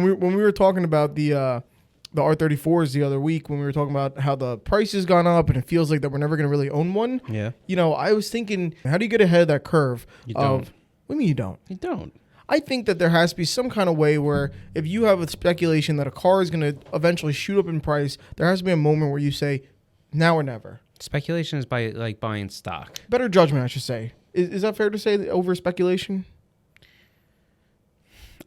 when we were talking about the R34s the other week, when we were talking about how the price has gone up and it feels like that we're never going to really own one. Yeah. You know, I was thinking, how do you get ahead of that curve? You don't. What do you mean you don't? You don't. I think that there has to be some kind of way where if you have a speculation that a car is going to eventually shoot up in price, there has to be a moment where you say, now or never. Speculation is by like buying stock. Better judgment, I should say. Is that fair to say, over speculation?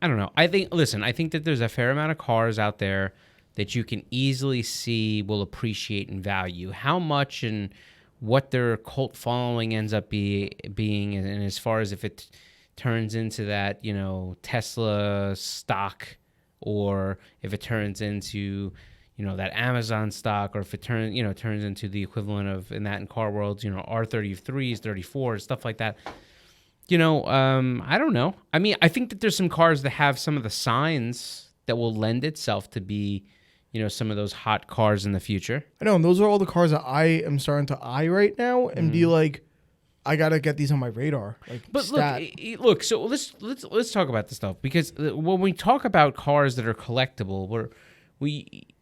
I don't know. I think that there's a fair amount of cars out there that you can easily see will appreciate in value. How much and what their cult following ends up being, and as far as if it turns into that, you know, Tesla stock, or if it turns into, you know, that Amazon stock, or if it turns into the equivalent of in car worlds, you know, R33s, 34s, stuff like that. You know, I don't know. I mean, I think that there's some cars that have some of the signs that will lend itself to be, you know, some of those hot cars in the future. I know, and those are all the cars that I am starting to eye right now and be like, I gotta get these on my radar. Like, but look. So let's talk about this stuff, because when we talk about cars that are collectible,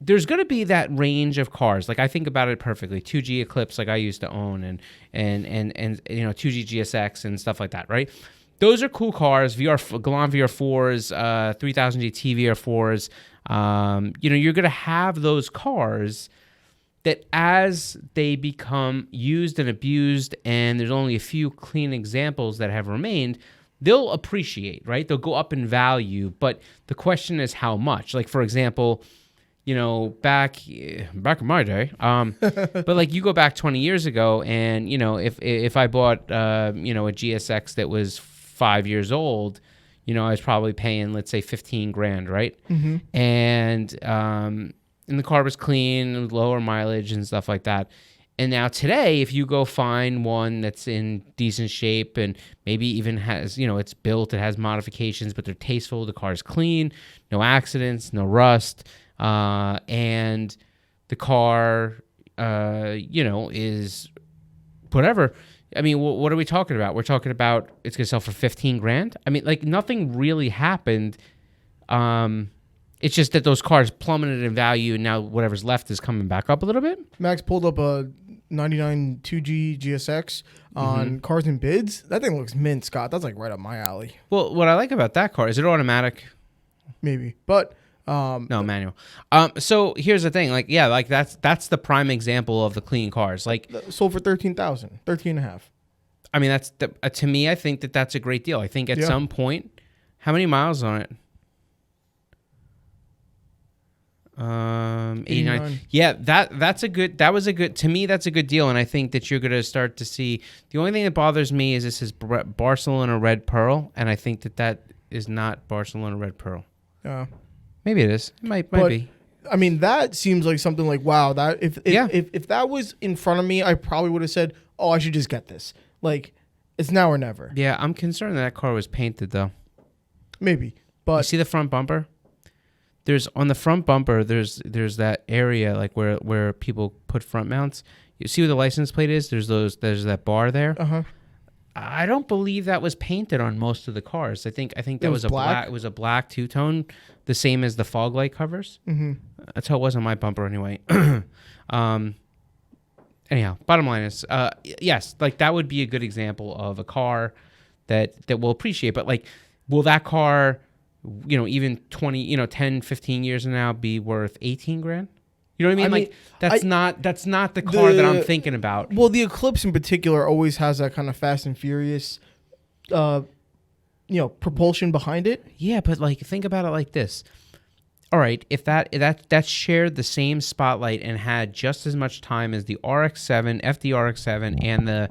there's going to be that range of cars. Like, I think about it perfectly. 2G Eclipse, like I used to own, and you know, 2G GSX and stuff like that, right? Those are cool cars. Galant VR4s, 3000 GT VR4s. You know, you're going to have those cars that as they become used and abused, and there's only a few clean examples that have remained, they'll appreciate, right? They'll go up in value, but the question is how much. Like, for example, you know, back in my day, but like you go back 20 years ago, and you know, if I bought you know, a GSX that was 5 years old, you know, I was probably paying, let's say, $15,000, right? Mm-hmm. And the car was clean, lower mileage and stuff like that. And now today, if you go find one that's in decent shape and maybe even has, you know, it's built, it has modifications, but they're tasteful, the car's clean, no accidents, no rust, and the car, you know, is whatever. I mean, what are we talking about? We're talking about it's going to sell for $15,000. I mean, like, nothing really happened. It's just that those cars plummeted in value, and now whatever's left is coming back up a little bit. Max pulled up a 99 2G GSX on Cars and Bids. That thing looks mint, Scott. That's like right up my alley. Well, what I like about that car, is it automatic? Maybe, but no, manual. So here's the thing, like, yeah, like that's the prime example of the clean cars. Like, sold for $13,000, 13.5. I mean, that's to me, I think that's a great deal. I think at some point, how many miles on it? 89. Yeah, that was a good, to me, that's a good deal. And I think that you're going to start to see, the only thing that bothers me is this is Barcelona Red Pearl. And I think that is not Barcelona Red Pearl. Yeah. Maybe it is. It might be. I mean, that seems like something like, wow, that if that was in front of me, I probably would have said, oh, I should just get this. Like, it's now or never. Yeah, I'm concerned that car was painted though. Maybe. But you see the front bumper? There's on the front bumper, there's that area like where people put front mounts. You see where the license plate is? There's that bar there. Uh-huh. I don't believe that was painted on most of the cars. I think that was a black. It was a black two-tone, the same as the fog light covers. Mm-hmm. That's how it was on my bumper anyway. Anyhow, bottom line is, yes, like that would be a good example of a car that will appreciate. But like, will that car, you know, even 10, 15 years from now be worth $18,000? You know what I mean? Like, that's not the car that I'm thinking about. Well, the Eclipse in particular always has that kind of Fast and Furious, propulsion behind it. Yeah, but like, think about it like this. All right, if that shared the same spotlight and had just as much time as the RX-7, FD RX-7, and the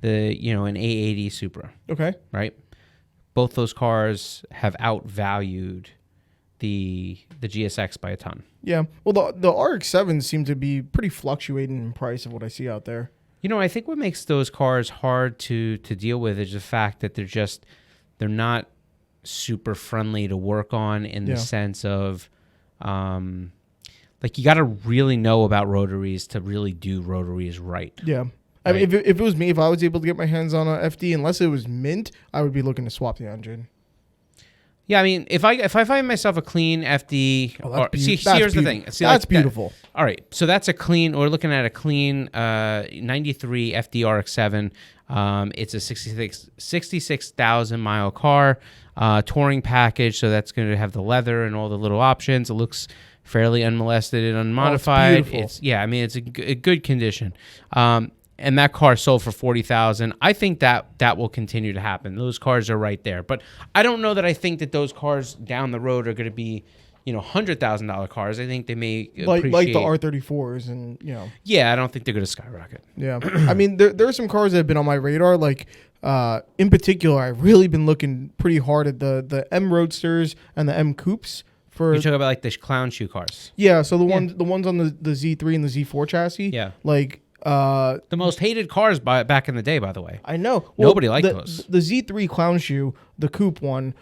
an A80 Supra. Okay. Right? Both those cars have outvalued the GSX by a ton. Yeah. Well, the RX-7s seem to be pretty fluctuating in price of what I see out there. You know, I think what makes those cars hard to deal with is the fact that they're not super friendly to work on in the sense of, like, you got to really know about rotaries to really do rotaries right. Yeah. Right? I mean, if it was me, if I was able to get my hands on a FD, unless it was mint, I would be looking to swap the engine. Yeah, I mean, if I find myself a clean FD, here's the thing. See, that's beautiful. All right, so that's a clean. We're looking at a clean 93 FD RX-7. It's a 66,000 mile car, touring package. So that's going to have the leather and all the little options. It looks fairly unmolested and unmodified. It's beautiful. It's a good condition. And that car sold for $40,000. I think that will continue to happen. Those cars are right there, but I don't know that I think that those cars down the road are going to be, $100,000 cars. I think they may like the R34s, and Yeah, I don't think they're going to skyrocket. Yeah, I mean there are some cars that have been on my radar. Like in particular, I've really been looking pretty hard at the M Roadsters and the M Coupes. You're talking about like the clown shoe cars. Yeah, so the ones on the Z3 and the Z4 chassis. Yeah, like. The most hated cars back in the day, by the way. I know. Nobody liked those. The Z3 clown shoe, the coupe one,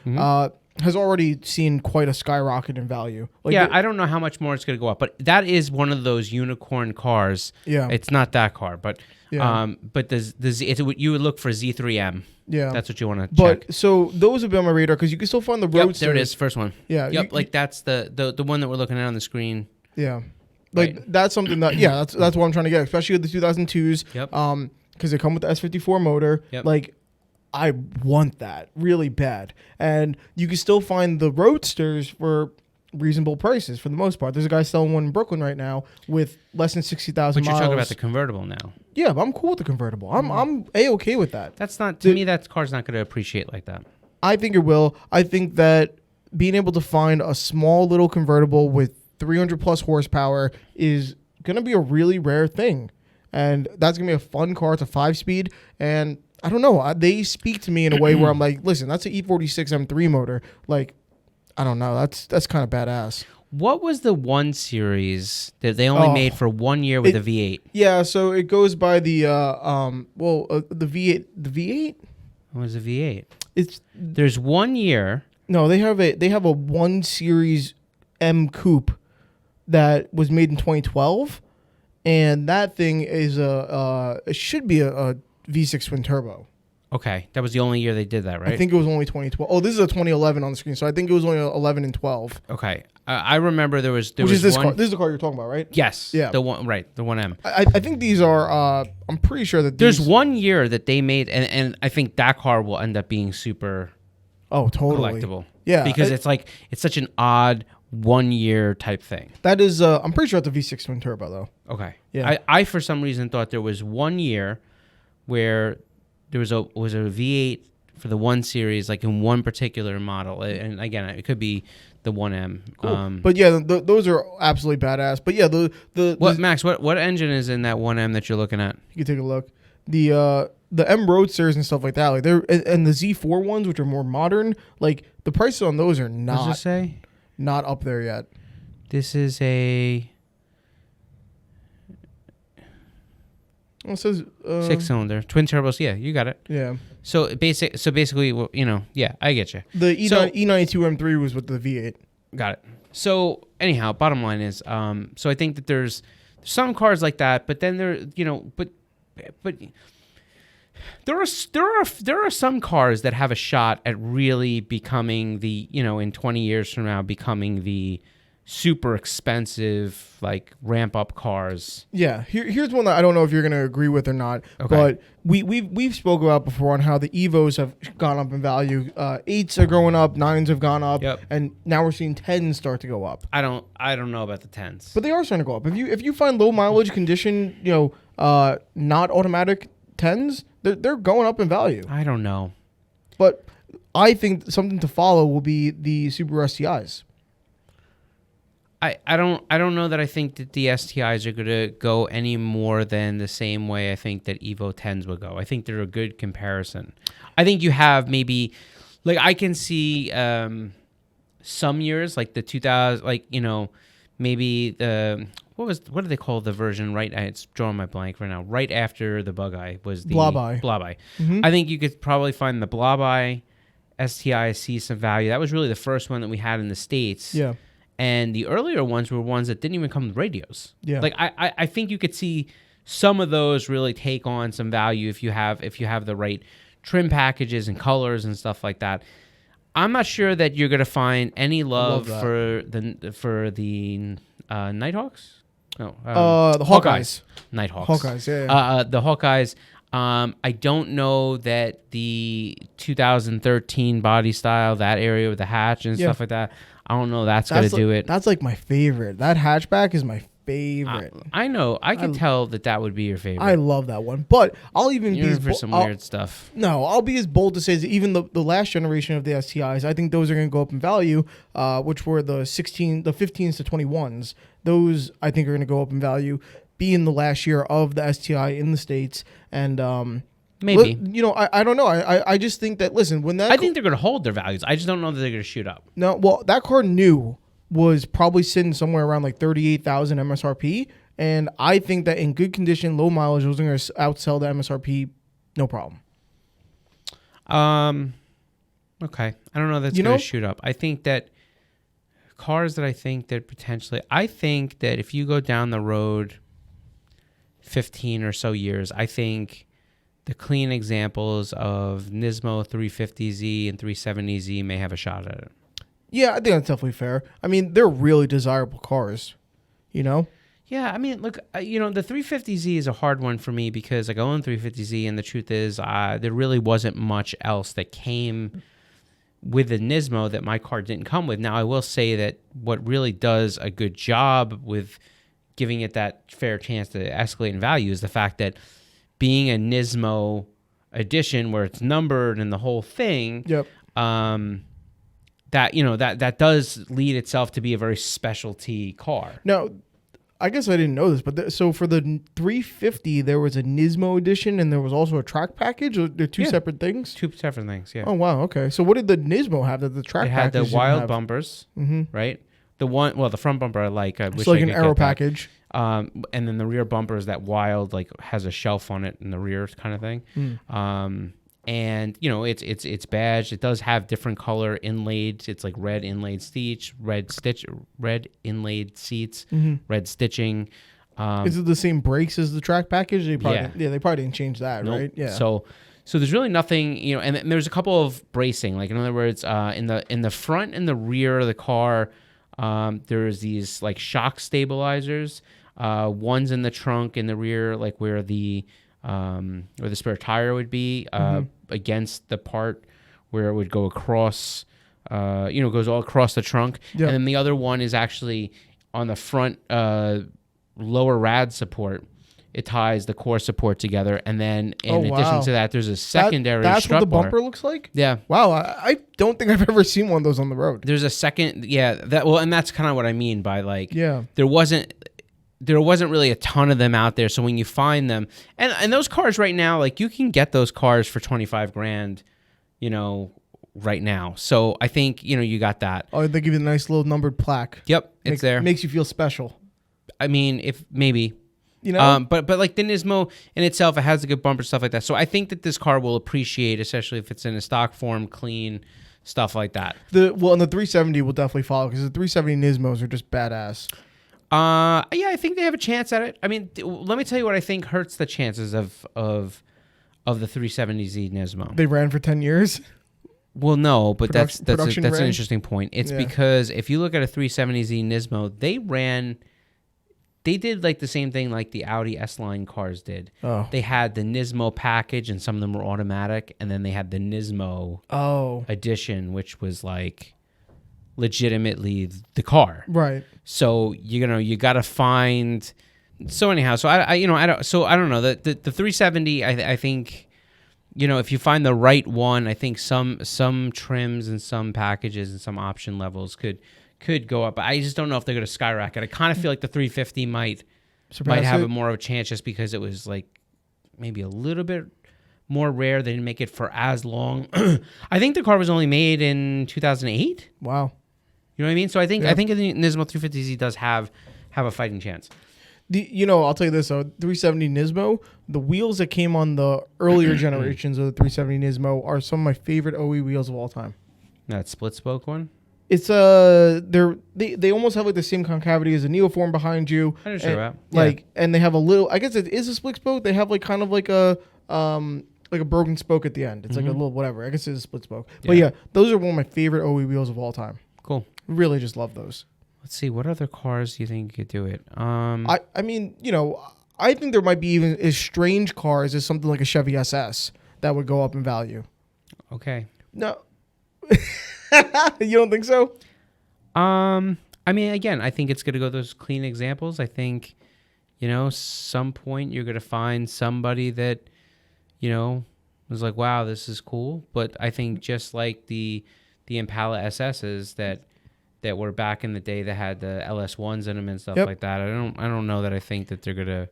has already seen quite a skyrocket in value. I don't know how much more it's going to go up, but that is one of those unicorn cars. Yeah, it's not that car, but you would look for Z3M. Yeah, that's what you want to check. But so those would be on my radar because you can still find the Roadsters. There it is, first one. Yeah, that's the one that we're looking at on the screen. Yeah. That's something that that's what I'm trying to get, especially with the 2002s. Yep. Because they come with the S54 motor. Yep. Like, I want that really bad, and you can still find the Roadsters for reasonable prices for the most part. There's a guy selling one in Brooklyn right now with less than 60,000 miles. But you're talking about the convertible now. Yeah, but I'm cool with the convertible. I'm A-okay with that. That's not to me. That car's not going to appreciate like that. I think it will. I think that being able to find a small little convertible with 300 plus horsepower is going to be a really rare thing. And that's going to be a fun car. It's a 5-speed. And I don't know. They speak to me in a way where I'm like, listen, that's an E46 M3 motor. Like, I don't know. That's kind of badass. What was the 1 Series that they only made for 1 year with the V8? Yeah, so it goes by the the V8. The V8? What was the V8? There's 1 year. No, they have a 1 Series M Coupe that was made in 2012, and that thing is it should be a V6 twin turbo. Okay, that was the only year they did that, right? I think it was only 2012. Oh, this is a 2011 on the screen, so I think it was only 11 and 12. Okay, I remember there was Which is this car? This is the car you're talking about, right? Yes. Yeah. The 1M. I think these are. I'm pretty sure that there's 1 year that they made, and I think that car will end up being super. Oh, totally collectible. Yeah, because it's such an odd 1 year type thing. That is. I'm pretty sure it's a V6 twin turbo though. Okay. Yeah. I for some reason thought there was 1 year where there was a V8 for the 1 Series, like in one particular model, and again, it could be the 1M. Cool. But yeah, those are absolutely badass. But yeah, Max? What engine is in that 1M that you're looking at? You can take a look. The M Roadsters and stuff like that, like they're and the Z4 ones, which are more modern. Like the prices on those are not. What does it say? Not up there yet. This is a. Well, it says 6-cylinder twin turbos. Yeah, you got it. Yeah. So basically, yeah, I get you. The E92 M3 was with the V8. Got it. So anyhow, bottom line is, so I think that there's some cars like that, but then but there are some cars that have a shot at really becoming the, in 20 years from now, becoming the super expensive, like ramp up cars. Yeah, here's one that I don't know if you're going to agree with or not, but we've spoken about before on how the Evos have gone up in value. 8s are going up, 9s have gone up, and now we're seeing 10s start to go up. I don't know about the 10s, but they are starting to go up. If you find low mileage condition, not automatic 10s, they're going up in value. I don't know, but I think something to follow will be the Subaru STIs. I don't know that I think that the STIs are going to go any more than the same way I think that Evo 10s would go. I think they're a good comparison. I think you have maybe, like I can see some years, like the 2000, maybe the, what do they call the version, right? It's drawing my blank right now. Right after the Bug Eye was the Blob Eye. Mm-hmm. I think you could probably find the Blob Eye STI, see some value. That was really the first one that we had in the States. Yeah. And the earlier ones were ones that didn't even come with radios. Yeah. Like I think you could see some of those really take on some value if you have the right trim packages and colors and stuff like that. I'm not sure that you're gonna find any love that. for the Nighthawks. No, The Hawkeyes. Nighthawks. Hawkeyes, yeah. The Hawkeyes. I don't know that the 2013 body style, that area with the hatch and stuff like that. I don't know that's gonna do it. That's like my favorite. That hatchback is my favorite. I know. I can tell that would be your favorite. I love that one. But I'll even You're be in for some weird stuff. No, I'll be as bold to say that even the last generation of the STIs, I think those are going to go up in value, which were the 15s to 21s. Those I think are going to go up in value, being the last year of the STI in the States. And maybe. I don't know. I just think that, listen, when that... I think they're going to hold their values. I just don't know that they're going to shoot up. No, well, that car new was probably sitting somewhere around like 38,000 MSRP. And I think that in good condition, low mileage, those are going to outsell the MSRP, no problem. Okay. I don't know that's going to shoot up. I think that cars that I think that if you go down the road 15 or so years, I think the clean examples of Nismo 350Z and 370Z may have a shot at it. Yeah, I think that's definitely fair. I mean, they're really desirable cars, Yeah, I mean, look, the 350Z is a hard one for me because I own 350Z, and the truth is there really wasn't much else that came with the Nismo that my car didn't come with. Now, I will say that what really does a good job with giving it that fair chance to escalate in value is the fact that being a Nismo edition where it's numbered and the whole thing, that does lead itself to be a very specialty car. Now, I guess I didn't know this, but so for the 350, there was a Nismo edition and there was also a track package? Or they're two separate things? Two separate things, yeah. Oh, wow, okay. So what did the Nismo have that the track package It had the wild bumpers, mm-hmm. right? The front bumper I like. I wish it's like I an could aero get that. package. And then the rear bumper is that wild, has a shelf on it in the rear kind of thing. And it's badged. It does have different color inlaid. It's like red inlaid seats, red inlaid seats, red stitching. Is it the same brakes as the track package? They probably didn't change that, nope. right? Yeah. So there's really nothing, and there's a couple of bracing. Like in other words, in the front and the rear of the car, there's these like shock stabilizers. One's in the trunk in the rear, like where the spare tire would be against the part where it would go across, goes all across the trunk. Yep. And then the other one is actually on the front lower rad support. It ties the core support together. And then in addition to that, there's a secondary That's strut what the bar. bumper looks like? Yeah. Wow. I don't think I've ever seen one of those on the road. There's a second. Yeah. And that's kind of what I mean by there wasn't really a ton of them out there. So when you find them, and those cars right now, you can get those cars for $25,000, right now. So I think, you got that. Oh, they give you a nice little numbered plaque. Yep. It's there. Makes you feel special. I mean, if maybe, but like the Nismo in itself, it has a good bumper, stuff like that. So I think that this car will appreciate, especially if it's in a stock form, clean, stuff like that. And the 370 will definitely follow because the 370 Nismos are just badass. I think they have a chance at it. I mean, let me tell you what I think hurts the chances of the 370Z Nismo. They ran for 10 years. Well, no, but that's an ran? interesting point. It's because if you look at a 370Z Nismo, they did like the same thing like the Audi S-Line cars did. Oh. They had the Nismo package, and some of them were automatic, and then they had the Nismo edition, which was like legitimately the car. Right. So you got to find. So anyhow, I don't know the 370. I think, if you find the right one, I think some trims and some packages and some option levels could go up. But I just don't know if they're going to skyrocket. I kind of feel like the 350 might have more of a chance just because it was like maybe a little bit more rare. They didn't make it for as long. I think the car was only made in 2008. Wow. You know what I mean? So I think the Nismo 350Z does have a fighting chance. I'll tell you this, 370 Nismo, the wheels that came on the earlier generations of the 370 Nismo are some of my favorite OE wheels of all time. That split spoke one? It's they almost have like the same concavity as a neoform behind you. I understand that. And they have a little, I guess it is a split spoke. They have like kind of like a like a broken spoke at the end. It's like a Mhm. little whatever. I guess it's a split spoke. But yeah, those are one of my favorite OE wheels of all time. Cool. Really just love those. Let's see. What other cars do you think you could do it? I mean, I think there might be even as strange cars as something like a Chevy SS that would go up in value. Okay. No. You don't think so? I mean, again, I think it's going to go those clean examples. I think, some point you're going to find somebody that, was like, wow, this is cool. But I think just like the Impala SSs that were back in the day that had the LS1s in them and stuff like that. I don't know that I think that they're going to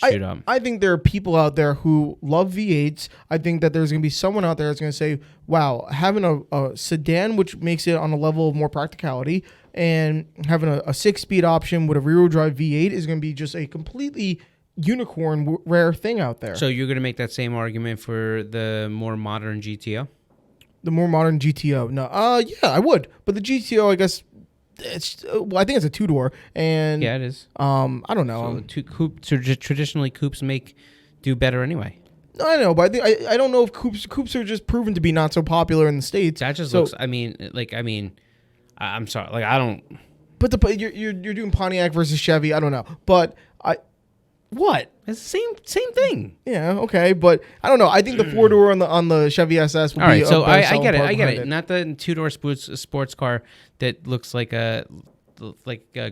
shoot up. I think there are people out there who love V8s. I think that there's going to be someone out there that's going to say, wow, having a sedan, which makes it on a level of more practicality, and having a 6-speed option with a rear-wheel drive V8 is going to be just a completely unicorn rare thing out there. So you're going to make that same argument for the more modern GTO? The more modern GTO? No. Yeah, I would. But the GTO, I guess, I think it's a 2-door, and yeah, it is. I don't know. So traditionally coupes do better anyway. I know, but I don't know if coupes are just proven to be not so popular in the States. That just looks. I'm sorry. Like I don't. But you're doing Pontiac versus Chevy. I don't know, but what? It's the same thing. Yeah, okay, but I don't know. I think the 4-door on the Chevy SS would all right. be So I get it. I get it. Not the 2-door sports car that looks like a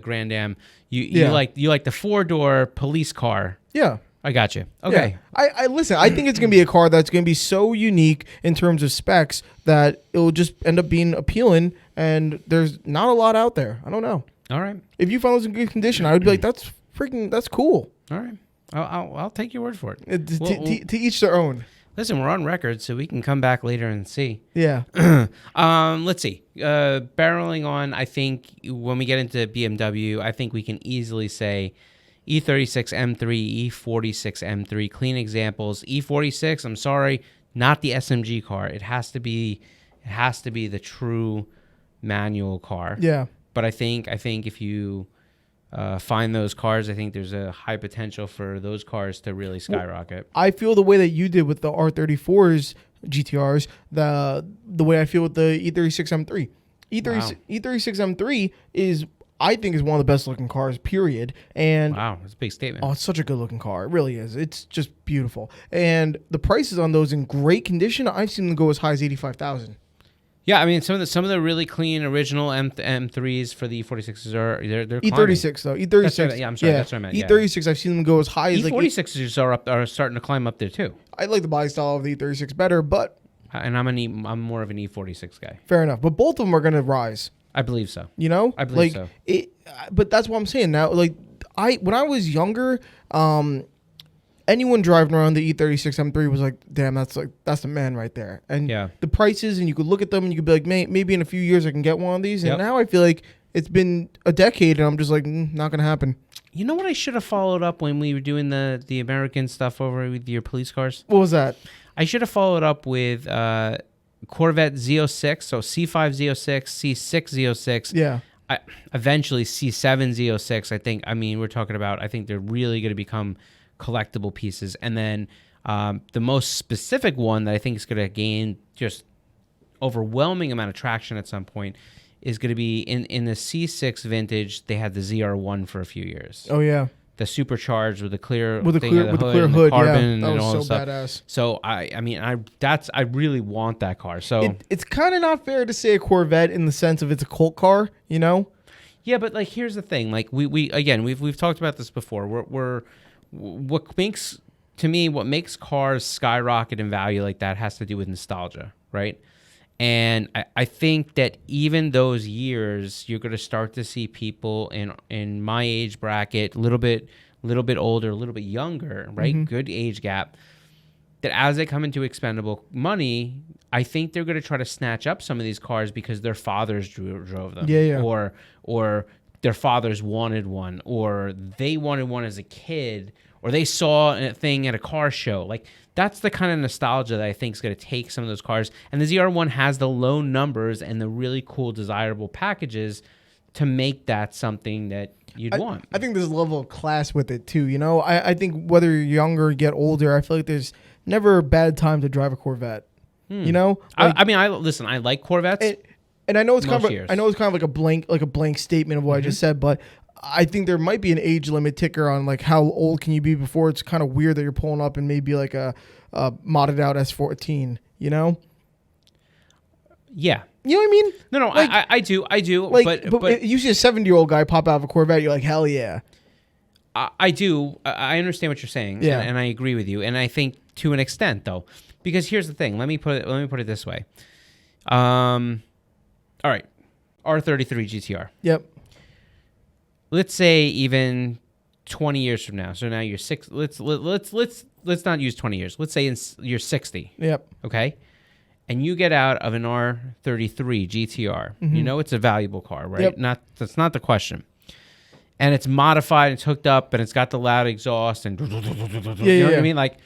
Grand Am. You like the 4-door police car. Yeah. I got you. Okay. Yeah. I listen. I think it's gonna be a car that's gonna be so unique in terms of specs that it will just end up being appealing. And there's not a lot out there. I don't know. All right. If you found this in good condition, I would be like, that's cool. All right. I'll take your word for it. To each their own. Listen, we're on record, so we can come back later and see. Yeah. Let's see. Barreling on, I think when we get into BMW, I think we can easily say E36 M3, E46 M3, clean examples. E46, I'm sorry, not the SMG car. It has to be the true manual car. Yeah. But I think if you find those cars, I think there's a high potential for those cars to really skyrocket. I feel the way that you did with the R34s, GTRs, the way I feel with the E36 M3. E36 M3 is, I think, is one of the best looking cars, period. And wow, that's a big statement. Oh, it's such a good looking car. It really is. It's just beautiful. And the prices on those in great condition, I've seen them go as high as $85,000. Yeah, I mean some of the really clean original M3s for the E46s they're E36 though. E36. I'm sorry. That's what I meant. E36, I've seen them go as high as E46s are starting to climb up there too. I like the body style of the E36 better, but and I'm more of an E46 guy. Fair enough, but both of them are going to rise. I believe so. I believe so. But that's what I'm saying now. Like when I was younger, anyone driving around the E36 M3 was like, damn, that's the man right there. And the prices, and you could look at them and you could be like, maybe in a few years I can get one of these. And now I feel like it's been a decade and I'm just like, not going to happen. You know what I should have followed up when we were doing the American stuff over with your police cars? What was that? I should have followed up with Corvette Z06, so C5 Z06, C6 Z06. Yeah. Eventually C7 Z06. We're talking about, I think they're really going to become collectible pieces. And then the most specific one that I think is going to gain just overwhelming amount of traction at some point is going to be in the C6 vintage. They had the ZR1 for a few years. Oh yeah, the supercharged with the clear with the clear hood, carbon, that and was all so that stuff. badass. So I really want that car. So it's kind of not fair to say a Corvette in the sense of it's a cult car, you know? Yeah, but like here's the thing. Like we've talked about this before. What makes cars skyrocket in value like that has to do with nostalgia, right? And I think that even those years, you're going to start to see people in my age bracket, a little bit older, a little bit younger, right? Mm-hmm. Good age gap. That as they come into expendable money, I think they're going to try to snatch up some of these cars because their fathers drove them. Yeah. Or their fathers wanted one, or they wanted one as a kid, or they saw a thing at a car show. Like, that's the kind of nostalgia that I think is going to take some of those cars. And the ZR1 has the low numbers and the really cool, desirable packages to make that something that you'd want. I think there's a level of class with it, too. You know, I think whether you're younger or get older, I feel like there's never a bad time to drive a Corvette. You know, I mean, listen. I like Corvettes. And I know it's Most years. I know it's kind of like a blank statement of what I just said, but I think there might be an age limit ticker on like how old can you be before it's kind of weird that you're pulling up and maybe like a modded out S14. You know? Yeah. You know what I mean? No, like, I do. Like, but you see a 70-year-old guy pop out of a Corvette, you're like, hell yeah. I do. I understand what you're saying, and I agree with you. And I think to an extent, though, because here's the thing. Let me put it this way. All right, R33 GTR. Yep. Let's say even 20 years from now. So now you're six. Let's not use 20 years. Let's say you're 60. Yep. Okay. And you get out of an R33 GTR. You know it's a valuable car, right? Yep. That's not the question. And it's modified, it's hooked up, and it's got the loud exhaust, and you know what I mean? Like,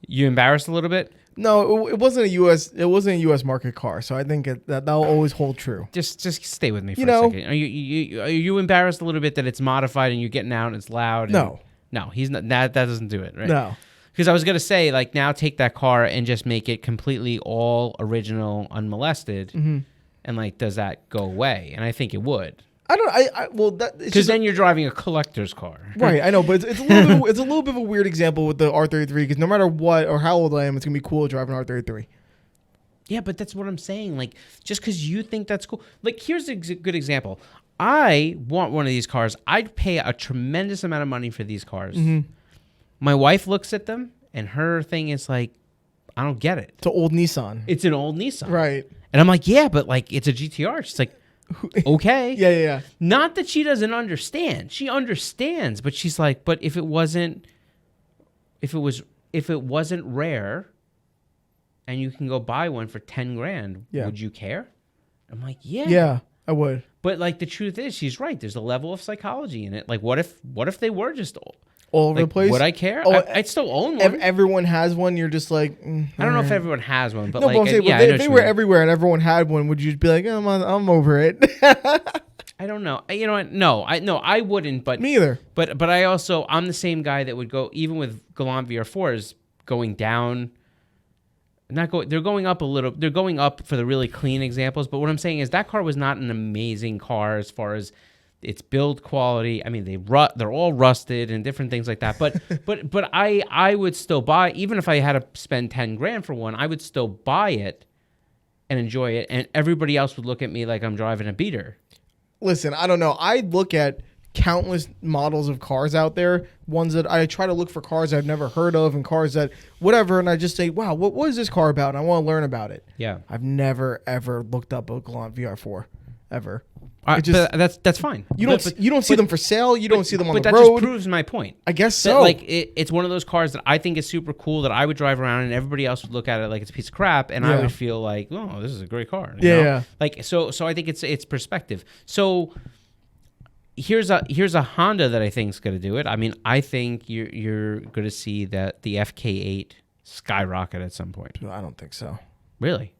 you embarrassed a little bit? No, it wasn't a US market car, so I think that'll always hold true. Just stay with me for a second. Are you embarrassed a little bit that it's modified and you're getting out and it's loud? No. No, he's not. That doesn't do it, right? No. Because I was gonna say, like, now take that car and just make it completely all original, unmolested, and like, does that go away? And I think it would. Because then you're driving a collector's car, right? I know, but it's a little bit of a weird example with the R33 because no matter what or how old I am, it's gonna be cool driving an R33. Yeah, but that's what I'm saying. Like, just because you think that's cool. Like, here's a good example. I want one of these cars. I'd pay a tremendous amount of money for these cars. My wife looks at them, and her thing is like, I don't get it. It's an old Nissan. It's an old Nissan. Right. And I'm like, yeah, but like, it's a GTR. She's like, okay. Yeah. Not that she doesn't understand. She understands, but she's like, but if it wasn't rare and you can go buy one for 10 grand, would you care? I'm like, yeah. Yeah, I would. But like, the truth is, she's right. There's a level of psychology in it. Like, what if they were just all over the place? Would I care? I'd still own one. Everyone has one. You're just like, I don't know if everyone has one, but no, like, but I'm saying, if they were everywhere and everyone had one, would you just be like, I'm over it? I don't know. You know what? No, I wouldn't. But me either. But I'm the same guy that would go, even with Galant VR4s going down. They're going up a little. They're going up for the really clean examples. But what I'm saying is that car was not an amazing car as far as its build quality. I mean, they're all rusted and different things like that. But but I would still buy, even if I had to spend 10 grand for one, I would still buy it and enjoy it. And everybody else would look at me like I'm driving a beater. Listen, I don't know. I look at countless models of cars out there, ones that I try to look for cars I've never heard of and cars that whatever, and I just say, wow, what is this car about? And I want to learn about it. Yeah. I've never, ever looked up a Galant VR4, ever. But that's fine. You don't see them for sale. You don't see them on the road. But that just proves my point. I guess so. That, like, it's one of those cars that I think is super cool that I would drive around and everybody else would look at it like it's a piece of crap, and I would feel like, oh, this is a great car. You know? Yeah. Like, so I think it's perspective. So here's a Honda that I think is going to do it. I mean, I think you're going to see that the FK8 skyrocket at some point. I don't think so. Really?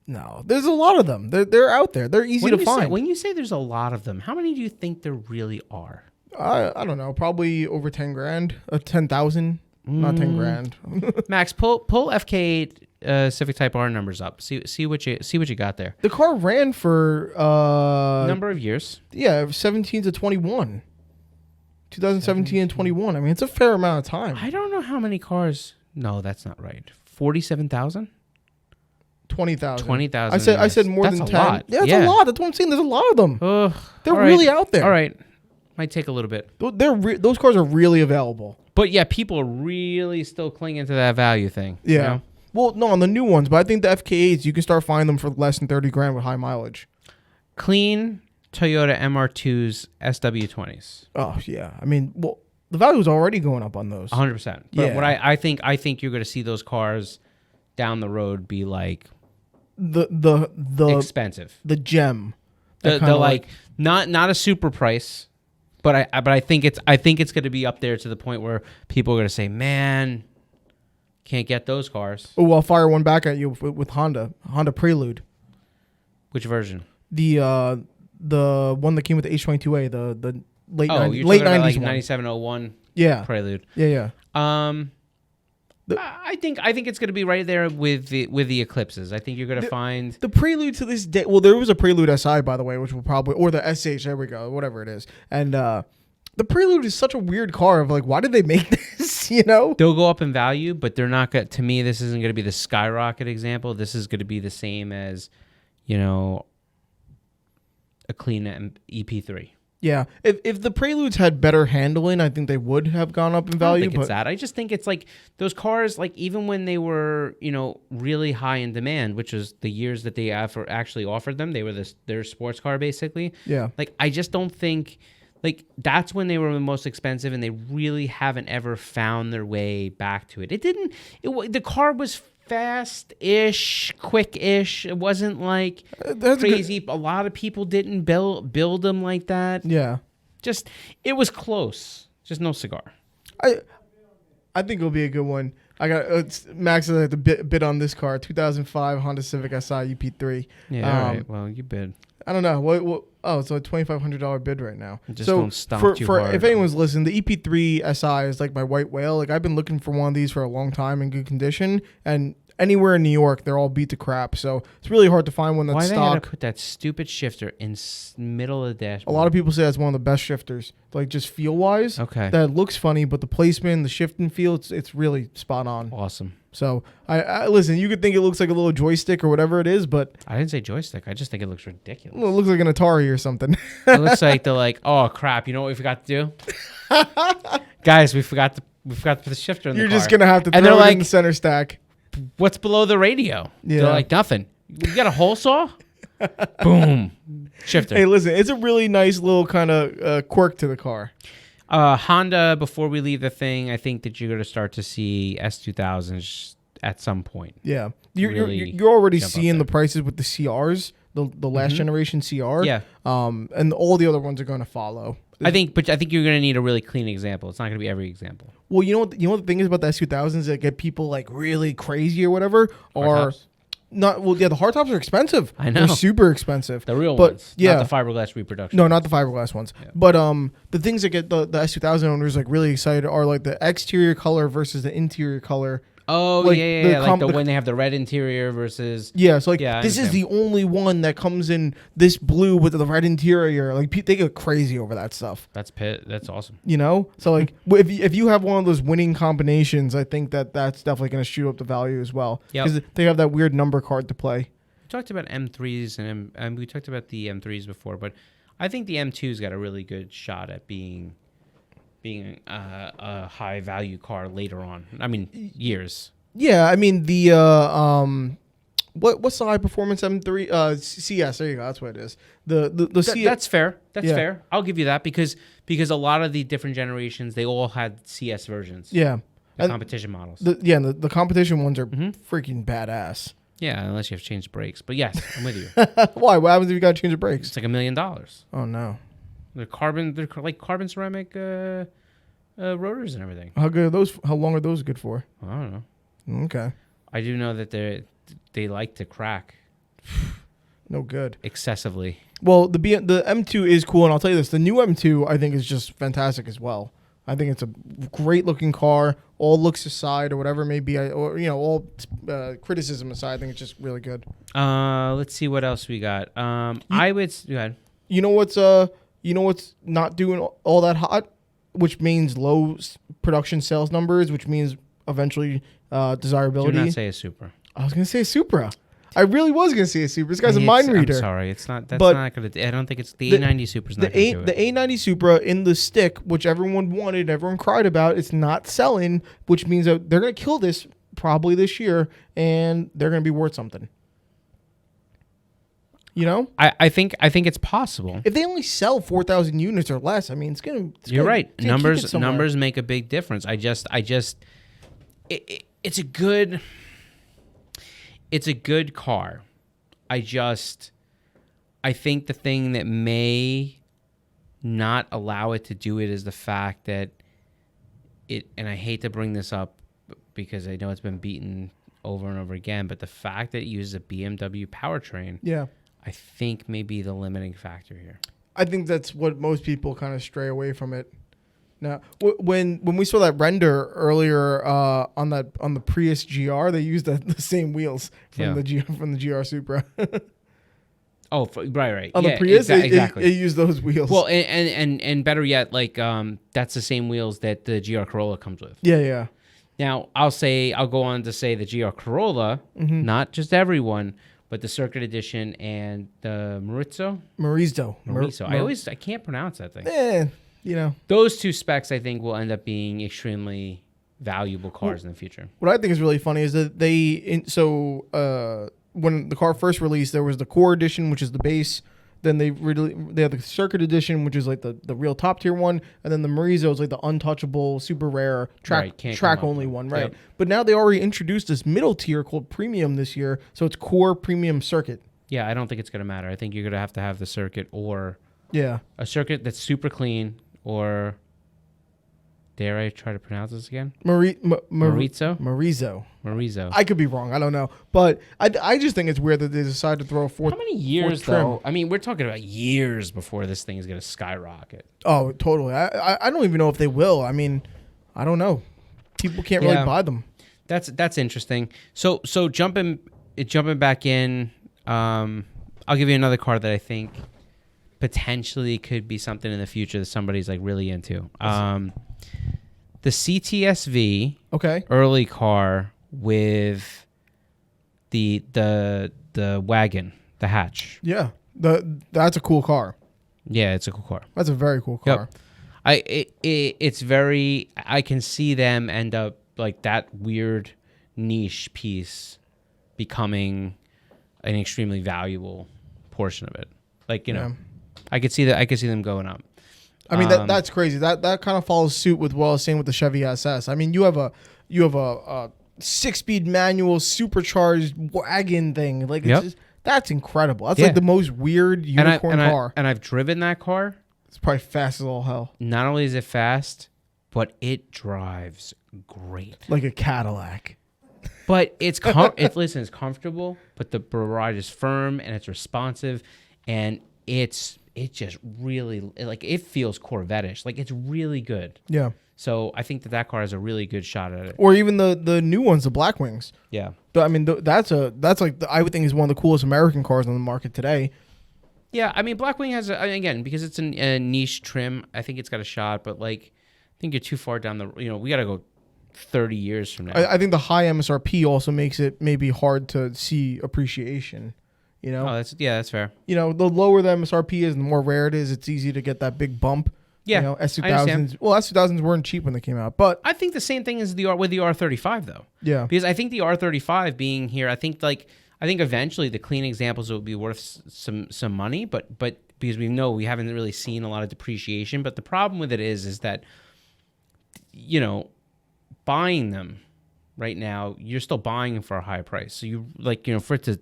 No, there's a lot of them. They're out there. They're easy to find. When you say there's a lot of them, how many do you think there really are? I don't know. Probably over 10 grand. 10,000. Not 10 grand. Max, pull FK8 Civic Type R numbers up. See what you got there. The car ran for number of years. Yeah, 17 to 21. 2017 and 21. I mean, it's a fair amount of time. I don't know how many cars. No, that's not right. 47,000. 20,000. 20,000. I said more that's than a 10. lot. Yeah, it's a lot. That's what I'm saying. There's a lot of them. They're right. really out there. All right. Might take a little bit. Those cars are really available. But yeah, people are really still clinging to that value thing. Yeah. You know? Well, no, on the new ones, but I think the FK8s, you can start finding them for less than 30 grand with high mileage. Clean Toyota MR2s SW20s. Oh, yeah. I mean, well, the value is already going up on those. 100%. But Yeah. what I think you're going to see those cars down the road be like the expensive. The gem. The like not a super price, but I think it's going to be up there to the point where people are going to say, "Man, can't get those cars." Oh, I'll fire one back at you with Honda Prelude. Which version? The one that came with the H22A, the late 90s, you're late talking about 90s like one. 9701 Yeah. Prelude. Yeah. I think it's going to be right there with the Eclipses. I think you're going to find the Prelude to this day. Well, there was a Prelude SI, by the way, which will probably, or the SH. There we go, whatever it is. And the Prelude is such a weird car. Of like, why did they make this? You know, they'll go up in value, but they're not going. To me, this isn't going to be the skyrocket example. This is going to be the same as, a clean EP3. Yeah, if the Preludes had better handling, I think they would have gone up in value. I don't think it's that. I just think it's like those cars, like even when they were, really high in demand, which was the years that they actually offered them, they were their sports car basically. Yeah. Like I just don't think, like that's when they were the most expensive, and they really haven't ever found their way back to it. The car was fast-ish, quick-ish. It wasn't like crazy. A lot of people didn't build them like that. Yeah. Just, it was close. Just no cigar. I think it'll be a good one. I got Max has to bid on this car, 2005 Honda Civic Si EP3. Yeah, all right. Well, you bid. I don't know. What? Oh, it's a $2,500 bid right now. Just don't stomp too hard. If anyone's listening, the EP3 SI is like my white whale. Like I've been looking for one of these for a long time in good condition, and anywhere in New York, they're all beat to crap. So it's really hard to find one that's stock. Why they had to put that stupid shifter in middle of the dashboard? A lot of people say that's one of the best shifters, like just feel wise. Okay. That looks funny, but the placement, the shift and feel, it's really spot on. Awesome. So I listen. You could think it looks like a little joystick or whatever it is, but I didn't say joystick. I just think it looks ridiculous. Well, it looks like an Atari or something. It looks like they're like, oh crap! You know what we forgot to do, guys? We forgot to put the shifter in the car. You're just gonna have to throw it in the center stack. What's below the radio? Yeah. They're like, nothing. You got a hole saw? Boom. Shifter. Hey, listen, it's a really nice little kind of quirk to the car. Honda, before we leave the thing, I think that you're going to start to see S2000s at some point. Yeah. You're already seeing the prices with the CRs, the last generation CR. Yeah. And all the other ones are going to follow. I think you're going to need a really clean example. It's not going to be every example. Well, you know what the thing is about the S2000s that get people like really crazy or whatever, or not. Well, yeah, the hardtops are expensive. I know. They're super expensive. The real ones, yeah, not the fiberglass reproduction. No, not the fiberglass ones. Yeah. But the things that get the S2000 owners like really excited are like the exterior color versus the interior color. Oh, like like when they have the red interior versus... Yeah, so like this is the only one that comes in this blue with the red interior. Like they go crazy over that stuff. That's awesome. You know? So like if you have one of those winning combinations, I think that's definitely going to shoot up the value as well. Yeah. Because they have that weird number card to play. We talked about M3s and we talked about the M3s before, but I think the M2's got a really good shot at being a high value car later on. I mean, years. Yeah, I mean the what's the high performance M3 CS? There you go. That's what it is. The CS. That's fair. That's fair. I'll give you that because a lot of the different generations they all had CS versions. Yeah, the competition models. The competition ones are freaking badass. Yeah, unless you have to change brakes. But yes, I'm with you. Why? What happens if you got to change the brakes? It's like $1 million. Oh no. They're like carbon ceramic rotors and everything. How good are those? How long are those good for? I don't know. Okay. I do know that they like to crack. No good. Excessively. Well, the M2 is cool, and I'll tell you this: the new M2 I think is just fantastic as well. I think it's a great looking car. All looks aside, or whatever it may be, all criticism aside, I think it's just really good. Let's see what else we got. I would go ahead. You know what's not doing all that hot, which means low production sales numbers, which means eventually desirability. Do not say a Supra. I was gonna say a Supra. I really was gonna say a Supra. This guy's a mind reader. I'm sorry, it's not. That's not gonna. I don't think it's the A90 Supra's not gonna do it. The A90 Supra in the stick, which everyone wanted, everyone cried about, it's not selling, which means that they're gonna kill this probably this year, and they're gonna be worth something. You know, I think it's possible. If they only sell 4,000 units or less, I mean, You're right. Numbers make a big difference. It's a good car. I think the thing that may not allow it to do it is the fact that and I hate to bring this up because I know it's been beaten over and over again, but the fact that it uses a BMW powertrain. Yeah. I think may be the limiting factor here. I think that's what most people kind of stray away from it. No, when we saw that render earlier on the Prius GR, they used the same wheels from the GR Supra. Oh, right. On the Prius, exactly. It used those wheels. Well, and better yet, like that's the same wheels that the GR Corolla comes with. Yeah. Now I'll go on to say the GR Corolla, not just everyone, but the Circuit Edition and the Morizo. I can't pronounce that thing. Those two specs I think will end up being extremely valuable cars in the future. What I think is really funny is that when the car first released, there was the Core Edition, which is the base. Then they have the Circuit Edition, which is like the real top tier one, and then the Morizo is like the untouchable, super rare track only one, right? Yep. But now they already introduced this middle tier called Premium this year, so it's Core Premium Circuit. Yeah, I don't think it's gonna matter. I think you're gonna have to have the Circuit or a Circuit that's super clean, or dare I try to pronounce this again? Morizo. I could be wrong. I don't know. But I just think it's weird that they decided to throw a fourth. How many years, though? I mean, we're talking about years before this thing is going to skyrocket. Oh, totally. I don't even know if they will. I mean, I don't know. People can't really buy them. That's interesting. So jumping back in, I'll give you another car that I think potentially could be something in the future that somebody's like really into. The CTSV early car with the wagon, the hatch. Yeah, that's a cool car. Yeah, it's a cool car. That's a very cool car. Yep. It's very. I can see them end up like that weird niche piece becoming an extremely valuable portion of it. Like I could see that. I could see them going up. I mean that's crazy. That kind of follows suit with what I was saying with the Chevy SS. I mean you have a 6-speed manual supercharged wagon thing. Like that's incredible. That's like the most weird unicorn car. And I've driven that car. It's probably fast as all hell. Not only is it fast, but it drives great. Like a Cadillac. But it's comfortable, but the ride is firm and it's responsive, and it just really, like, it feels Corvette-ish. Like, it's really good. Yeah. So I think that car has a really good shot at it. Or even the new ones, the Black Wings. Yeah. But I mean, that's like I would think is one of the coolest American cars on the market today. Yeah, I mean, Blackwing has again, because it's a niche trim. I think it's got a shot, but like, I think you're too far down the. We got to go 30 years from now. I think the high MSRP also makes it maybe hard to see appreciation. Oh, that's fair. The lower the MSRP is, the more rare it is. It's easy to get that big bump. Yeah, S2000s. Well, S2000s weren't cheap when they came out, but I think the same thing is with the R35 though. Yeah, because I think the R35 being here, I think eventually the clean examples will be worth some money, but because we haven't really seen a lot of depreciation. But the problem with it is that buying them right now, you're still buying them for a high price. So you for it to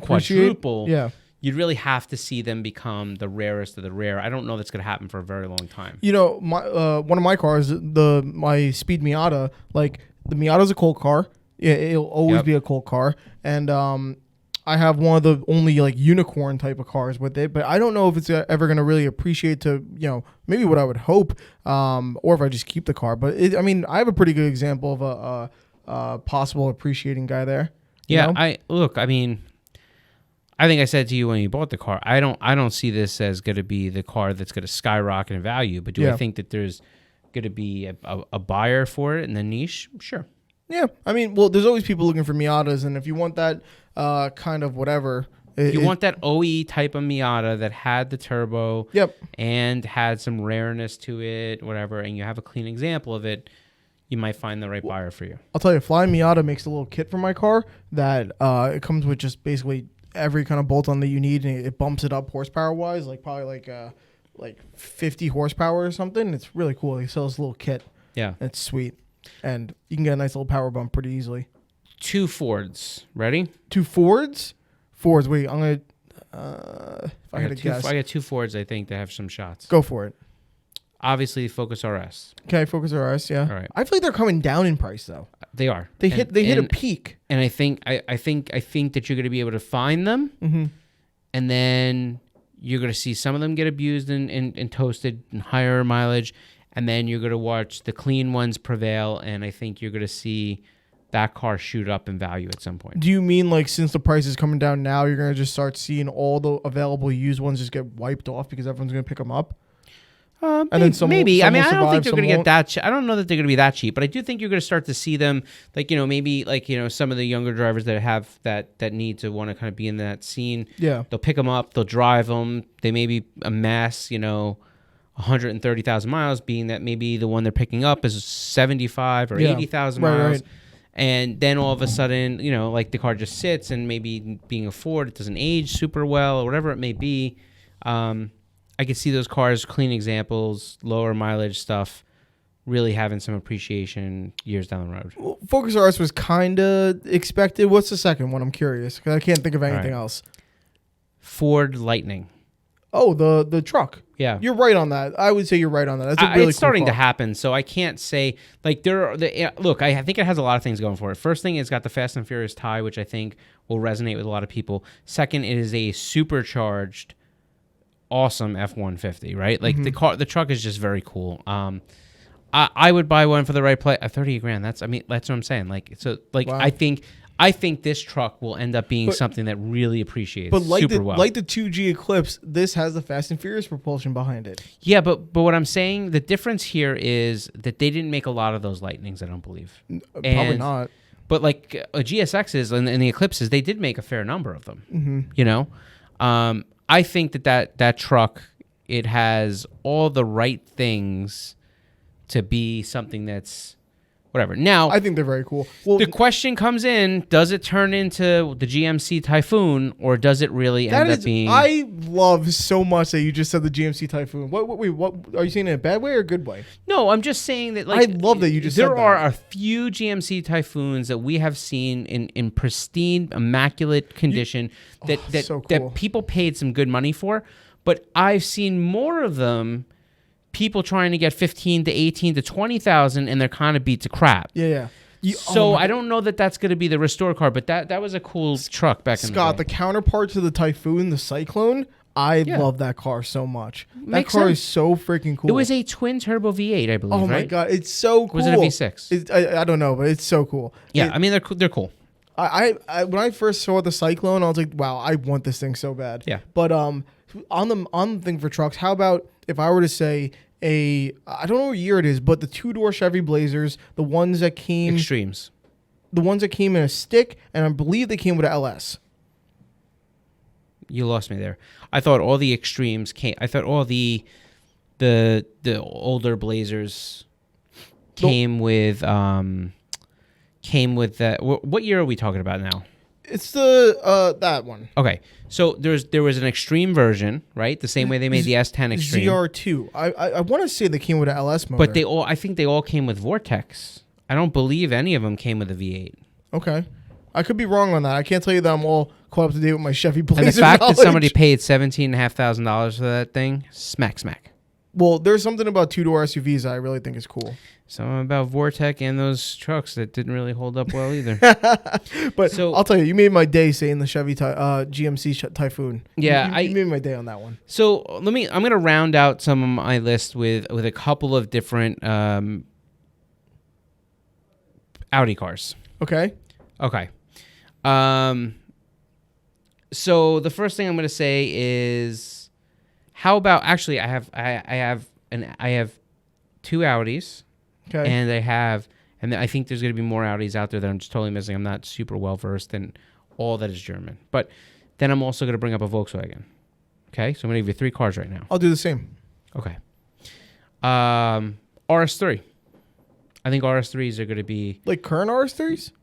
quadruple, you'd really have to see them become the rarest of the rare. I don't know that's going to happen for a very long time. One of my cars, my Speed Miata, like the Miata's a cold car. Yeah, it'll always be a cold car, and I have one of the only like unicorn type of cars with it. But I don't know if it's ever going to really appreciate to maybe what I would hope, or if I just keep the car. But I have a pretty good example of a possible appreciating guy there. Yeah, I think I said to you when you bought the car, I don't see this as going to be the car that's going to skyrocket in value. But do I think that there's going to be a buyer for it in the niche? Sure. Yeah, there's always people looking for Miatas, and if you want that kind of whatever, you want that OE type of Miata that had the turbo, and had some rareness to it, whatever, and you have a clean example of it, you might find the right buyer for you. I'll tell you, Flying Miata makes a little kit for my car that it comes with just basically every kind of bolt-on that you need, and it bumps it up horsepower-wise, like probably like 50 horsepower or something. It's really cool. They sell this little kit. Yeah. It's sweet. And you can get a nice little power bump pretty easily. 2 Fords. Ready? 2 Fords? Fords. Wait, I'm going to... I got 2 Fords, I think, that have some shots. Go for it. Obviously, Focus RS. Okay, Focus RS, yeah. All right. I feel like they're coming down in price, though. They are. They hit a peak. And I think that you're going to be able to find them, and then you're going to see some of them get abused and toasted and higher mileage, and then you're going to watch the clean ones prevail, and I think you're going to see that car shoot up in value at some point. Do you mean like since the price is coming down now, you're going to just start seeing all the available used ones just get wiped off because everyone's going to pick them up? And then maybe. I mean, I don't think they're going to get that. I don't know that they're going to be that cheap, but I do think you're going to start to see them, like, maybe like, some of the younger drivers that have that need to want to kind of be in that scene. Yeah. They'll pick them up. They'll drive them. They maybe amass, 130,000 miles, being that maybe the one they're picking up is 75 or 80,000 miles. Right. And then all of a sudden, like the car just sits, and maybe being a Ford, it doesn't age super well or whatever it may be. I could see those cars, clean examples, lower mileage stuff, really having some appreciation years down the road. Well, Focus RS was kind of expected. What's the second one? I'm curious because I can't think of anything else. Ford Lightning. Oh, the truck. Yeah, you're right on that. I would say you're right on that. That's a really it's starting to happen, so I can't say like look. I think it has a lot of things going for it. First thing, it's got the Fast and Furious tie, which I think will resonate with a lot of people. Second, it is a supercharged, awesome F-150, right? Like the truck is just very cool. I would buy one for the right price. $30,000. That's what I'm saying. Like, so like wow. I think this truck will end up being something that really appreciates super well. Like the 2G Eclipse, this has the Fast and Furious propulsion behind it. Yeah, but what I'm saying, the difference here is that they didn't make a lot of those Lightnings, I don't believe. Probably not. But like GSXs and the Eclipses, they did make a fair number of them. I think that truck, it has all the right things to be something that's whatever. Now, I think they're very cool. Well, the question comes in, does it turn into the GMC Typhoon, or does it really end up being... I love so much that you just said the GMC Typhoon. What are you saying in a bad way or a good way? No, I'm just saying that like... I love that you just said that. There are a few GMC Typhoons that we have seen in pristine, immaculate condition that people paid some good money for, but I've seen more of them... people trying to get 15 to 18 to 20,000, and they're kind of beat to crap. Yeah. So I don't know that that's going to be the restore car, but that was a cool truck back in the day. Scott, the counterpart to the Typhoon, the Cyclone, I love that car so much. Makes that car sense. is so freaking cool. It was a twin turbo V8, I believe. Oh my god, it's so cool. Was it a V6? I don't know, but it's so cool. Yeah, I mean they're cool. I when I first saw the Cyclone, I was like, wow, I want this thing so bad. Yeah. But on the thing for trucks, how about if I were to say I don't know what year it is, but the 2-door Chevy Blazers, the ones that came Extremes. The ones that came in a stick, and I believe they came with an LS. You lost me there. I thought all the Extremes came. I thought all the older Blazers came with that. What year are we talking about now? It's the that one. Okay, so there was an Extreme version, right? The same way they made the S10 Extreme. ZR2. I want to say they came with an LS motor. But I think they all came with Vortex. I don't believe any of them came with a V8. Okay. I could be wrong on that. I can't tell you that I'm all caught up to date with my Chevy Blazer And the fact knowledge. that somebody paid $17,500 for that thing, smack. Well, there's something about 2-door SUVs that I really think is cool. Something about Vortec and those trucks that didn't really hold up well either. But so, I'll tell you made my day saying the Chevy GMC Typhoon. Yeah, you made my day on that one. So I'm going to round out some of my list with a couple of different Audi cars. Okay. So the first thing I'm going to say is, how about actually I have two Audis. Okay. And I think there's going to be more Audis out there that I'm just totally missing. I'm not super well versed in all that is German. But then I'm also going to bring up a Volkswagen. Okay, so I'm going to give you 3 cars right now. I'll do the same. Okay. RS3. I think RS3s are going to be... Like current RS3s?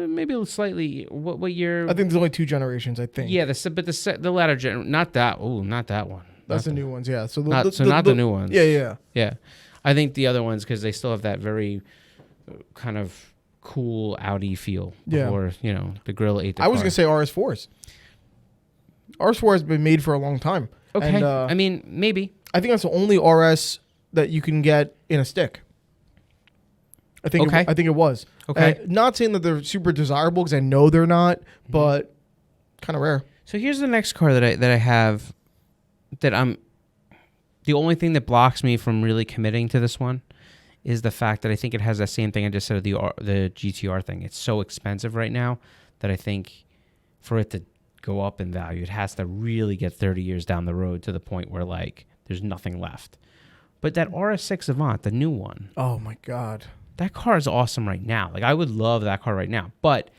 Maybe slightly. What year? I think there's only 2 generations, I think. Yeah, the latter gen... Not that. Oh, not that one. That's the new ones, yeah. So not the new ones. Yeah. Yeah. I think the other ones, because they still have that very kind of cool Audi feel. Before, the grill ate the car. I was going to say RS4s. RS4 has been made for a long time. Okay. And, maybe. I think that's the only RS that you can get in a stick. I think it was. Okay. Not saying that they're super desirable, because I know they're not, but kind of rare. So here's the next car that I have that I'm The only thing that blocks me from really committing to this one is the fact that I think it has that same thing I just said of the GTR thing. It's so expensive right now that I think for it to go up in value, it has to really get 30 years down the road to the point where like there's nothing left. But that RS6 Avant, the new one. Oh my God. That car is awesome right now. Like I would love that car right now. But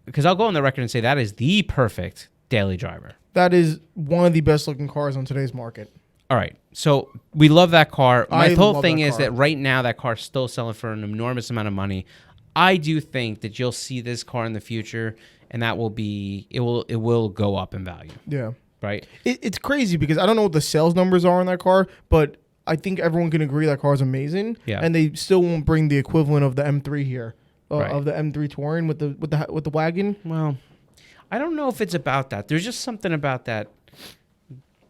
because I'll go on the record and say that is the perfect daily driver. That is one of the best looking cars on today's market. All right. So we love that car. My whole thing is car. that right now that car's still selling for an enormous amount of money. I do think that you'll see this car in the future and that will be, it will go up in value. Yeah. Right? It's crazy because I don't know what the sales numbers are on that car, but I think everyone can agree that car is amazing. Yeah. And they still won't bring the equivalent of the M3 here, Right. of the M3 Touring with the wagon. Well, I don't know if it's about that. There's just something about that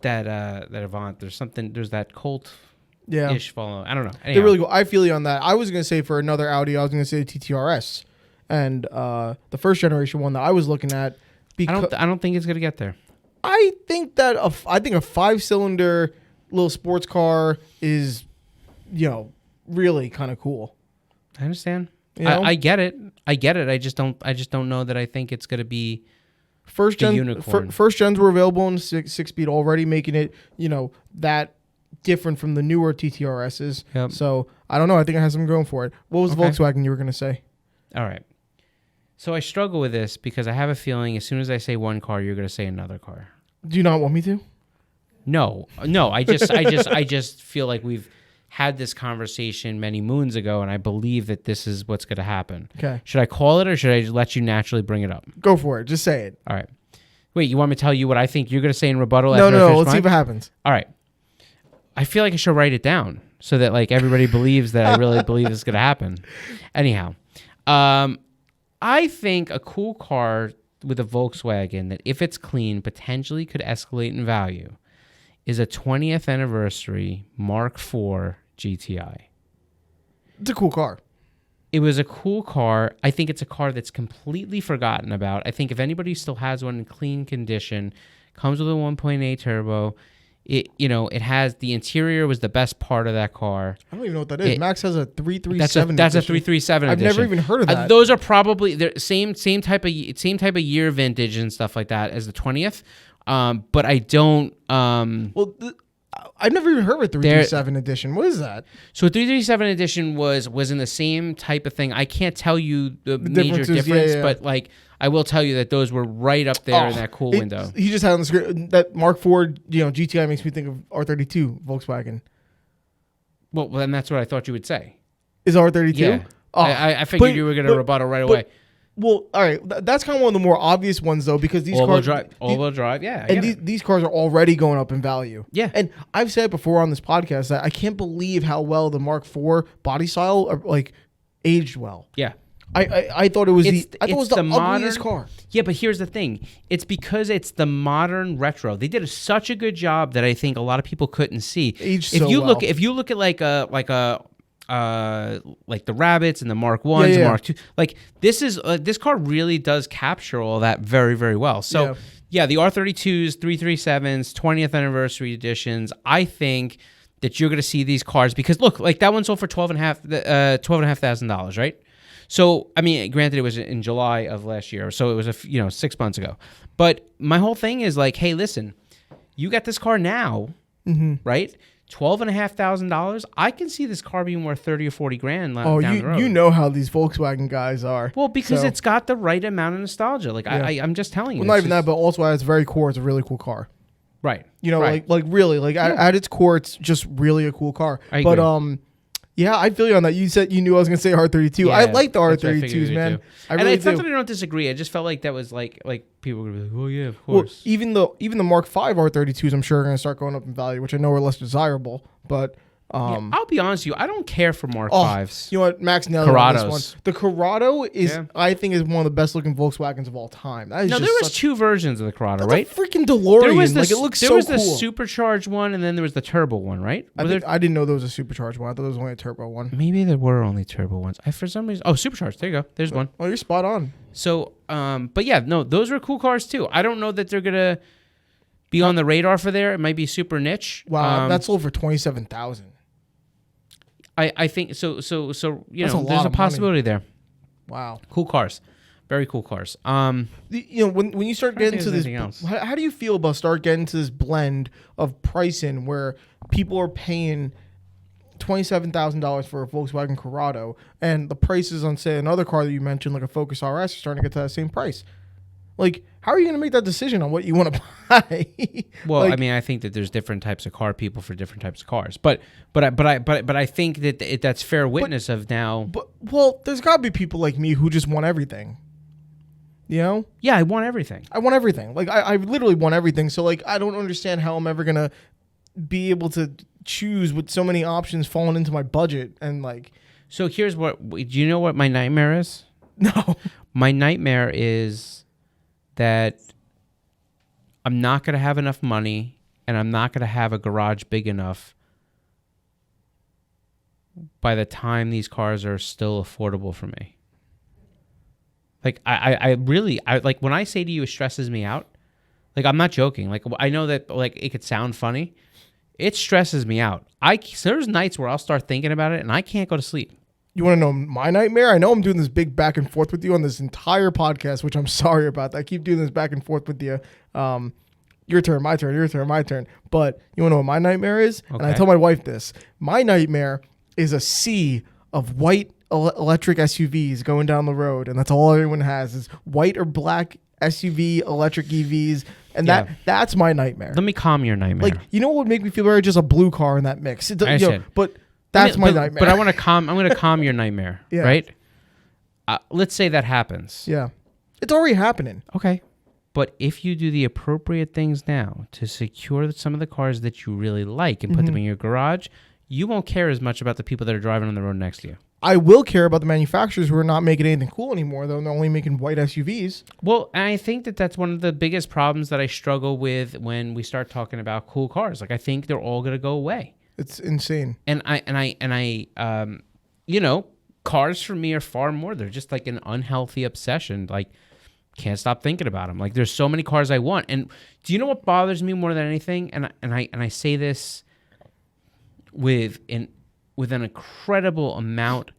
Avant. There's that Colt-ish follow. I don't know. Anyhow. They really go. I feel you on that. I was gonna say for another Audi, I was gonna say the TTRS, and the first generation one that I was looking at. I don't think it's gonna get there. I think that a 5-cylinder little sports car is, really kind of cool. I understand. You know? I get it. I just don't know that I think it's gonna be First the gen, unicorn. First gens were available in six speed already, making it that different from the newer TTRSs. Yep. So I don't know. I think it has something going for it. What was the Volkswagen you were gonna say? All right. So I struggle with this because I have a feeling as soon as I say one car, you're gonna say another car. Do you not want me to? No. I just feel like we've had this conversation many moons ago, and I believe that this is what's going to happen. Okay. Should I call it, or should I let you naturally bring it up? Go for it. Just say it. All right. Wait, you want me to tell you what I think you're going to say in rebuttal? No. Let's see if it happens. All right. I feel like I should write it down so that like everybody believes that I really believe this is going to happen. Anyhow, I think a cool car with a Volkswagen that if it's clean potentially could escalate in value is a 20th anniversary Mark IV GTI. It's a cool car. It was a cool car. I think it's a car that's completely forgotten about. I think if anybody still has one in clean condition, comes with a 1.8 turbo. It has the interior was the best part of that car. I don't even know what that is. Max has a 337. That's a 337 I've edition. never even heard of that. Those are probably the same type of year vintage and stuff like that as the 20th. But I don't. I've never even heard of a 337 edition. What is that? So a 337 edition was in the same type of thing. I can't tell you the major difference, yeah. but like I will tell you that those were right up there in that cool window. He just had on the screen that Mark IV, GTI makes me think of R32 Volkswagen. Well, then that's what I thought you would say. Is R32? Yeah. I figured you were going to rebuttal right away. Well, all right. That's kind of one of the more obvious ones, though, because these cars... All-wheel drive, yeah. And these cars are already going up in value. Yeah. And I've said before on this podcast that I can't believe how well the Mark IV body style aged well. Yeah. I thought it was the modern, ugliest car. Yeah, but here's the thing. It's because it's the modern retro. They did such a good job that I think a lot of people couldn't see. Aged If you look at like the Rabbits and the Mark Ones, and Mark II, like this car really does capture all that very, very well. So yeah, the R32s, 337s, 20th anniversary editions. I think that you're going to see these cars because look, like that one sold for $12,500, right? So I mean, granted, it was in July of last year, so it was 6 months ago. But my whole thing is like, hey, listen, you got this car now, right? $12,500. I can see this car being worth 30 or 40 grand down the road. You know how these Volkswagen guys are. Well, because it's got the right amount of nostalgia. Like I'm just telling you. Well, not even that, but also at its very core, it's a really cool car. Right. Like really, at its core, it's just really a cool car. I agree. But yeah, I feel you on that. You said you knew I was gonna say R32. Yeah, I like the R32s, man. I really it's do. not that I don't disagree. I just felt like that was like people were gonna be like, oh yeah, of course. Well, even the Mark V R32s, I'm sure are gonna start going up in value, which I know are less desirable. But I'll be honest with you, I don't care for Mark Vs. You know what? Max nailed it on this one. The Corrado is, I think, is one of the best looking Volkswagens of all time. That is there was two versions of the Corrado, right? A freaking DeLorean. It looks so cool. There was the supercharged one, and then there was the turbo one, right? I didn't know there was a supercharged one. I thought there was only a turbo one. Maybe there were only turbo ones. For some reason, supercharged. There you go. There's one. Oh, you're spot on. So, but yeah, no, those were cool cars too. I don't know that they're gonna be on the radar for there. It might be super niche. Wow, that's sold for $27,000. I think so. That's There's a possibility there. Wow, Cool cars, very cool cars. when you start getting to this, how do you feel about start getting to this blend of pricing where people are paying $27,000 for a Volkswagen Corrado, and the prices on, say, another car that you mentioned, like a Focus RS, are starting to get to that same price? Like, how are you going to make that decision on what you want to buy? Well, I mean, I think that there's different types of car people for different types of cars, but I think that that's fair witness of now. Well, there's got to be people like me who just want everything. You know? Yeah, I want everything. I want everything. Like, I literally want everything. So, like, I don't understand how I'm ever going to be able to choose with so many options falling into my budget. And, like... So here's what... Do you know what my nightmare is? No. My nightmare is that I'm not going to have enough money and I'm not going to have a garage big enough by the time these cars are still affordable for me. Like, I really, like, when I say to you it stresses me out, like, I'm not joking. Like, I know that, like, it could sound funny. It stresses me out. There's nights where I'll start thinking about it and I can't go to sleep. You want to know my nightmare? I know I'm doing this big back and forth with you on this entire podcast, which I'm sorry about. I keep doing this back and forth with you. Your turn, my turn, your turn, my turn. But you want to know what my nightmare is? Okay. And I told my wife this. My nightmare is a sea of white electric SUVs going down the road, and that's all everyone has is white or black SUV electric EVs, and that's my nightmare. Let me calm your nightmare. Like, you know what would make me feel better? Just a blue car in that mix. But that's my nightmare. But I'm going to calm your nightmare, right? Let's say that happens. Yeah. It's already happening. Okay. But if you do the appropriate things now to secure some of the cars that you really like and put them in your garage, you won't care as much about the people that are driving on the road next to you. I will care about the manufacturers who are not making anything cool anymore, though. They're only making white SUVs. Well, and I think that that's one of the biggest problems that I struggle with when we start talking about cool cars. Like, I think they're all going to go away. It's insane. And I cars for me are far more. They're just like an unhealthy obsession. Like, can't stop thinking about them. Like, there's so many cars I want. And do you know what bothers me more than anything? And I say this with an incredible amount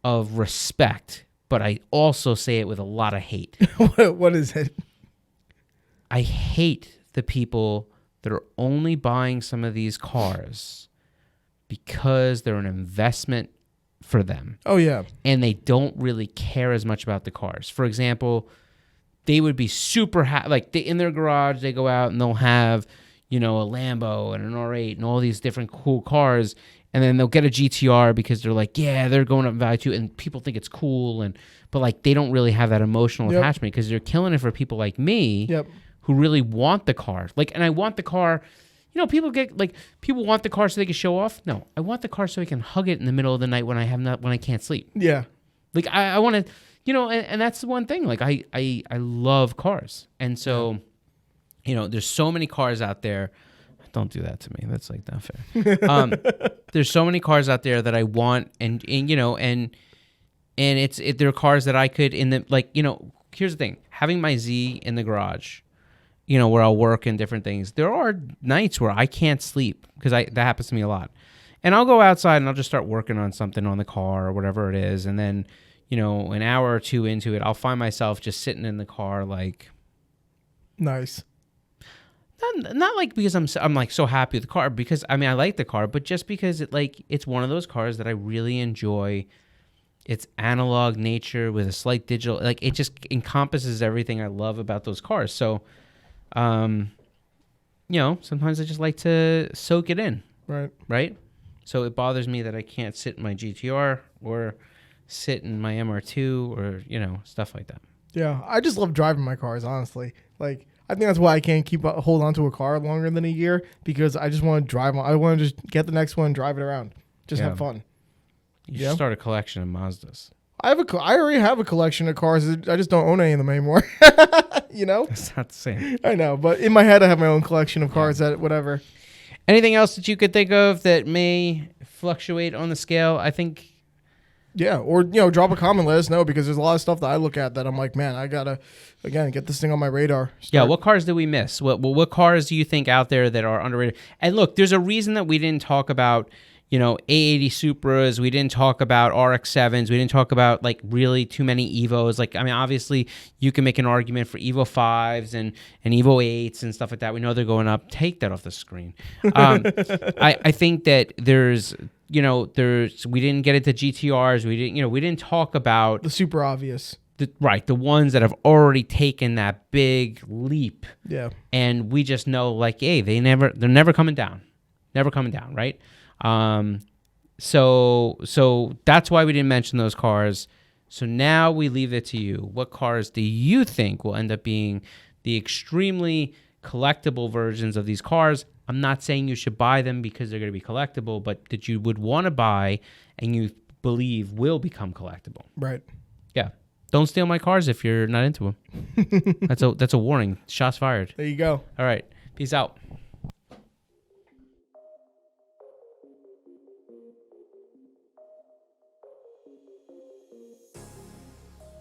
of respect, but I also say it with a lot of hate. What is it? I hate the people that are only buying some of these cars because they're an investment for them. Oh, yeah. And they don't really care as much about the cars. For example, they would be super happy. Like, in their garage, they go out and they'll have, a Lambo and an R8 and all these different cool cars. And then they'll get a GTR because they're like, yeah, they're going up in value too. And people think it's cool. But like, they don't really have that emotional attachment because they're killing it for people like me who really want the car. Like, and I want the car. People want the car so they can show off. No, I want the car so I can hug it in the middle of the night when I can't sleep. Yeah. Like, I want to, and that's the one thing. Like, I love cars. And so, there's so many cars out there. Don't do that to me. That's like not fair. There's so many cars out there that I want, and they're cars that I could here's the thing. Having my Z in the garage, where I'll work and different things. There are nights where I can't sleep because that happens to me a lot. And I'll go outside and I'll just start working on something on the car or whatever it is. And then, an hour or two into it, I'll find myself just sitting in the car like... Nice. Not like because I'm like so happy with the car, because I like the car, but just because it's one of those cars that I really enjoy. Its analog nature with a slight digital, like, it just encompasses everything I love about those cars. So, sometimes I just like to soak it in. Right. So it bothers me that I can't sit in my GTR or sit in my MR2 or stuff like that. Yeah, I just love driving my cars, honestly. Like, I think that's why I can't hold on to a car longer than a year, because I just want to drive. I want to just get the next one and drive it around. Just have fun. You should start a collection of Mazdas. I already have a collection of cars. I just don't own any of them anymore. That's not the same. I know, but in my head, I have my own collection of cars that whatever. Anything else that you could think of that may fluctuate on the scale? I think Yeah, or drop a comment, let us know, because there's a lot of stuff that I look at that I'm like, man, I gotta again get this thing on my radar. Yeah, what cars did we miss? What cars do you think out there that are underrated? And look, there's a reason that we didn't talk about A80 Supras. We didn't talk about RX-7s. We didn't talk about like really too many Evos. Like, I mean, obviously you can make an argument for Evo 5s and Evo 8s and stuff like that. We know they're going up. Take that off the screen. I think that there's we didn't get into GTRs. We didn't talk about the super obvious. The ones that have already taken that big leap. Yeah. And we just know, like, hey, they're never coming down. Never coming down, right? So that's why we didn't mention those cars. So now we leave it to you. What cars do you think will end up being the extremely collectible versions of these cars? I'm not saying you should buy them because they're going to be collectible, but that you would want to buy and you believe will become collectible. Right. Yeah. Don't steal my cars if you're not into them. That's a warning. Shots fired. There you go. All right. Peace out.